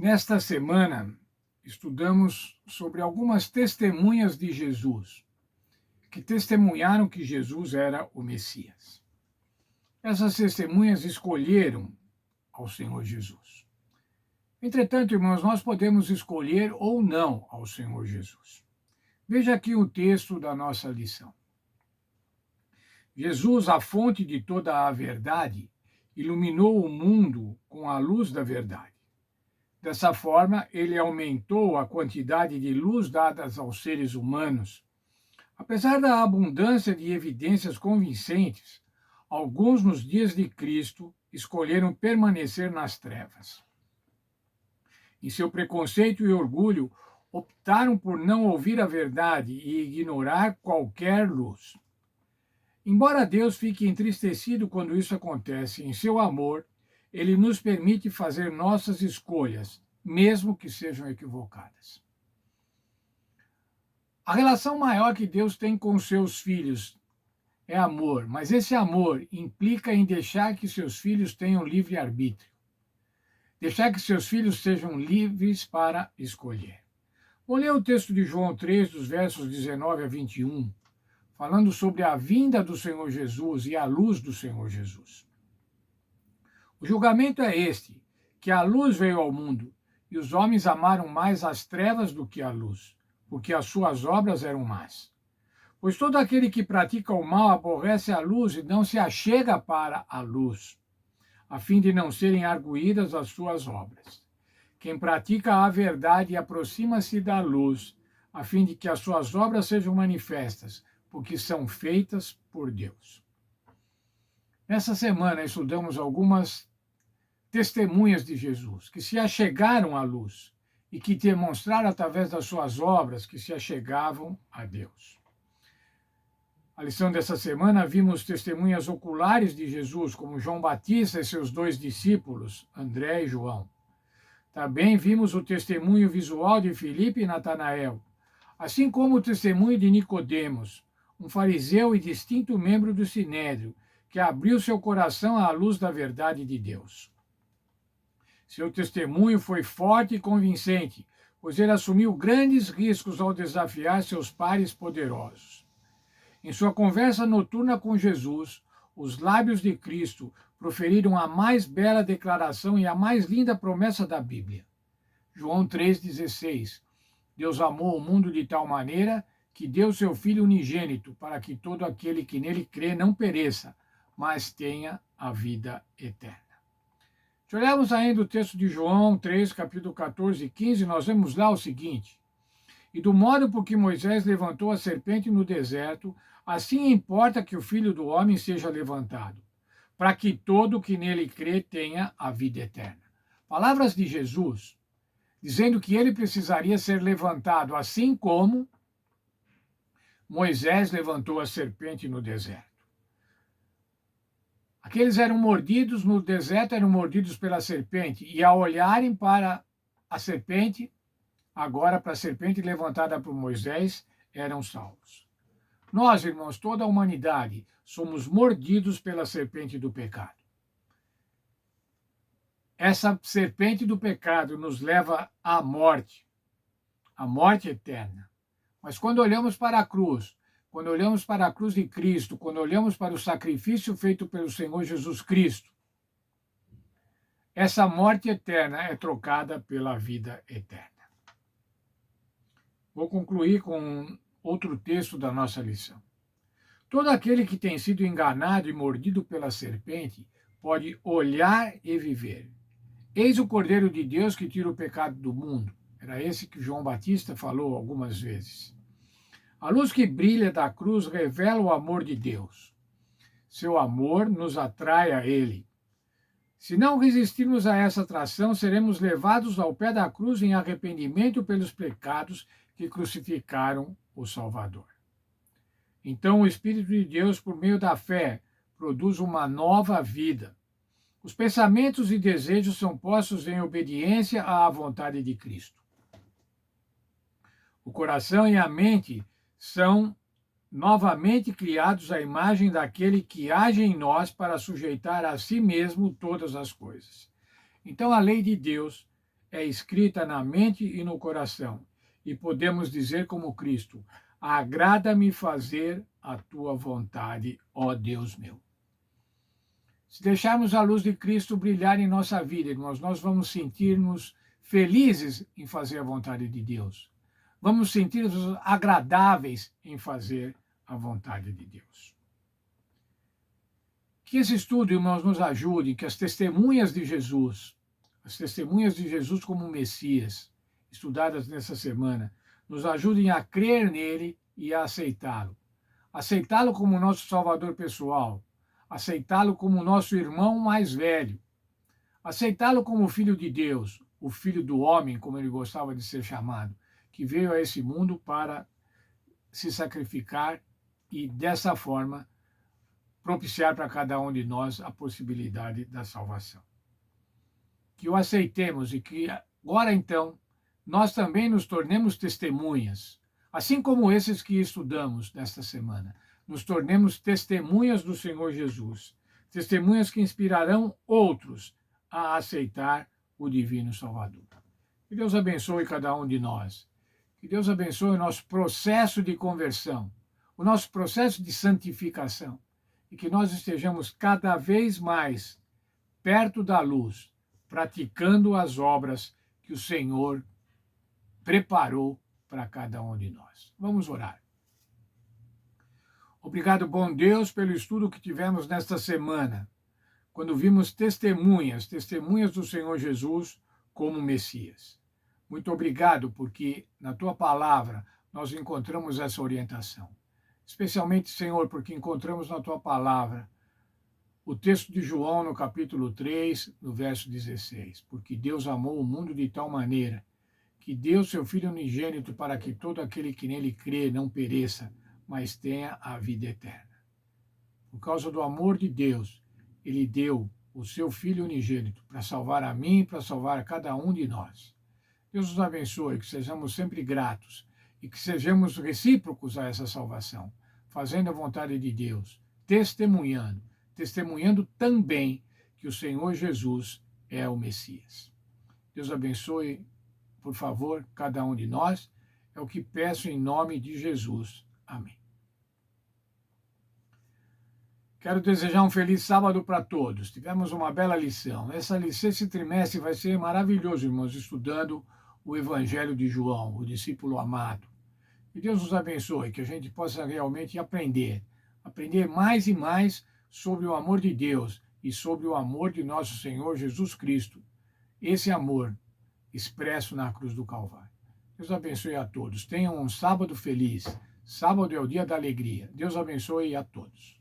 Nesta semana, estudamos sobre algumas testemunhas de Jesus, que testemunharam que Jesus era o Messias. Essas testemunhas escolheram ao Senhor Jesus. Entretanto, irmãos, nós podemos escolher ou não ao Senhor Jesus. Veja aqui o texto da nossa lição. Jesus, a fonte de toda a verdade, iluminou o mundo com a luz da verdade. Dessa forma, ele aumentou a quantidade de luz dadas aos seres humanos. Apesar da abundância de evidências convincentes, alguns nos dias de Cristo escolheram permanecer nas trevas. Em seu preconceito e orgulho, optaram por não ouvir a verdade e ignorar qualquer luz. Embora Deus fique entristecido quando isso acontece, em seu amor, ele nos permite fazer nossas escolhas, mesmo que sejam equivocadas. A relação maior que Deus tem com seus filhos é amor, mas esse amor implica em deixar que seus filhos tenham livre-arbítrio. Deixar que seus filhos sejam livres para escolher. Vou ler o texto de João 3, dos versos 19 a 21, falando sobre a vinda do Senhor Jesus e a luz do Senhor Jesus. O julgamento é este, que a luz veio ao mundo, e os homens amaram mais as trevas do que a luz, porque as suas obras eram más. Pois todo aquele que pratica o mal aborrece a luz e não se achega para a luz, a fim de não serem arguídas as suas obras. Quem pratica a verdade aproxima-se da luz, a fim de que as suas obras sejam manifestas, porque são feitas por Deus. Nessa semana estudamos algumas testemunhas de Jesus, que se achegaram à luz e que demonstraram através das suas obras que se achegavam a Deus. A lição dessa semana vimos testemunhas oculares de Jesus, como João Batista e seus dois discípulos, André e João. Também vimos o testemunho visual de Filipe e Natanael, assim como o testemunho de Nicodemos, um fariseu e distinto membro do Sinédrio, que abriu seu coração à luz da verdade de Deus. Seu testemunho foi forte e convincente, pois ele assumiu grandes riscos ao desafiar seus pares poderosos. Em sua conversa noturna com Jesus, os lábios de Cristo proferiram a mais bela declaração e a mais linda promessa da Bíblia. João 3,16. Deus amou o mundo de tal maneira que deu seu Filho unigênito, para que todo aquele que nele crê não pereça, mas tenha a vida eterna. Se olharmos ainda o texto de João 3, capítulo 14 e 15, nós vemos lá o seguinte: E do modo por que Moisés levantou a serpente no deserto, assim importa que o Filho do Homem seja levantado, para que todo que nele crê tenha a vida eterna. Palavras de Jesus, dizendo que ele precisaria ser levantado, assim como Moisés levantou a serpente no deserto. Aqueles eram mordidos no deserto, eram mordidos pela serpente, e ao olharem para a serpente, agora para a serpente levantada por Moisés, eram salvos. Nós, irmãos, toda a humanidade, somos mordidos pela serpente do pecado. Essa serpente do pecado nos leva à morte eterna. Mas quando olhamos para a cruz, quando olhamos para a cruz de Cristo, quando olhamos para o sacrifício feito pelo Senhor Jesus Cristo, essa morte eterna é trocada pela vida eterna. Vou concluir com outro texto da nossa lição. Todo aquele que tem sido enganado e mordido pela serpente pode olhar e viver. Eis o Cordeiro de Deus que tira o pecado do mundo. Era esse que João Batista falou algumas vezes. A luz que brilha da cruz revela o amor de Deus. Seu amor nos atrai a Ele. Se não resistirmos a essa atração, seremos levados ao pé da cruz em arrependimento pelos pecados que crucificaram o Salvador. Então, o Espírito de Deus, por meio da fé, produz uma nova vida. Os pensamentos e desejos são postos em obediência à vontade de Cristo. O coração e a mente são novamente criados à imagem daquele que age em nós para sujeitar a si mesmo todas as coisas. Então, a lei de Deus é escrita na mente e no coração, e podemos dizer como Cristo: agrada-me fazer a tua vontade, ó Deus meu. Se deixarmos a luz de Cristo brilhar em nossa vida, irmãos, nós vamos sentir-nos felizes em fazer a vontade de Deus. Vamos sentir-nos agradáveis em fazer a vontade de Deus. Que esse estudo, irmãos, nos ajude, que as testemunhas de Jesus como Messias, estudadas nessa semana, nos ajudem a crer nele e a aceitá-lo. Aceitá-lo como nosso Salvador pessoal, aceitá-lo como nosso irmão mais velho, aceitá-lo como Filho de Deus, o Filho do homem, como ele gostava de ser chamado, que veio a esse mundo para se sacrificar e, dessa forma, propiciar para cada um de nós a possibilidade da salvação. Que o aceitemos e que agora, então, nós também nos tornemos testemunhas, assim como esses que estudamos nesta semana. Nos tornemos testemunhas do Senhor Jesus, testemunhas que inspirarão outros a aceitar o Divino Salvador. Que Deus abençoe cada um de nós. Que Deus abençoe o nosso processo de conversão, o nosso processo de santificação, e que nós estejamos cada vez mais perto da luz, praticando as obras que o Senhor preparou para cada um de nós. Vamos orar. Obrigado, bom Deus, pelo estudo que tivemos nesta semana, quando vimos testemunhas do Senhor Jesus como Messias. Muito obrigado, porque na tua palavra nós encontramos essa orientação. Especialmente, Senhor, porque encontramos na tua palavra o texto de João, no capítulo 3, no verso 16. Porque Deus amou o mundo de tal maneira que deu seu Filho unigênito para que todo aquele que nele crê não pereça, mas tenha a vida eterna. Por causa do amor de Deus, ele deu o seu Filho unigênito para salvar a mim e para salvar a cada um de nós. Deus nos abençoe, que sejamos sempre gratos e que sejamos recíprocos a essa salvação, fazendo a vontade de Deus, testemunhando também que o Senhor Jesus é o Messias. Deus abençoe, por favor, cada um de nós. É o que peço em nome de Jesus. Amém. Quero desejar um feliz sábado para todos. Tivemos uma bela lição. Esse trimestre vai ser maravilhoso, irmãos, estudando o Evangelho de João, o discípulo amado. Que Deus nos abençoe, que a gente possa realmente aprender mais e mais sobre o amor de Deus e sobre o amor de nosso Senhor Jesus Cristo. Esse amor expresso na cruz do Calvário. Deus abençoe a todos. Tenham um sábado feliz. Sábado é o dia da alegria. Deus abençoe a todos.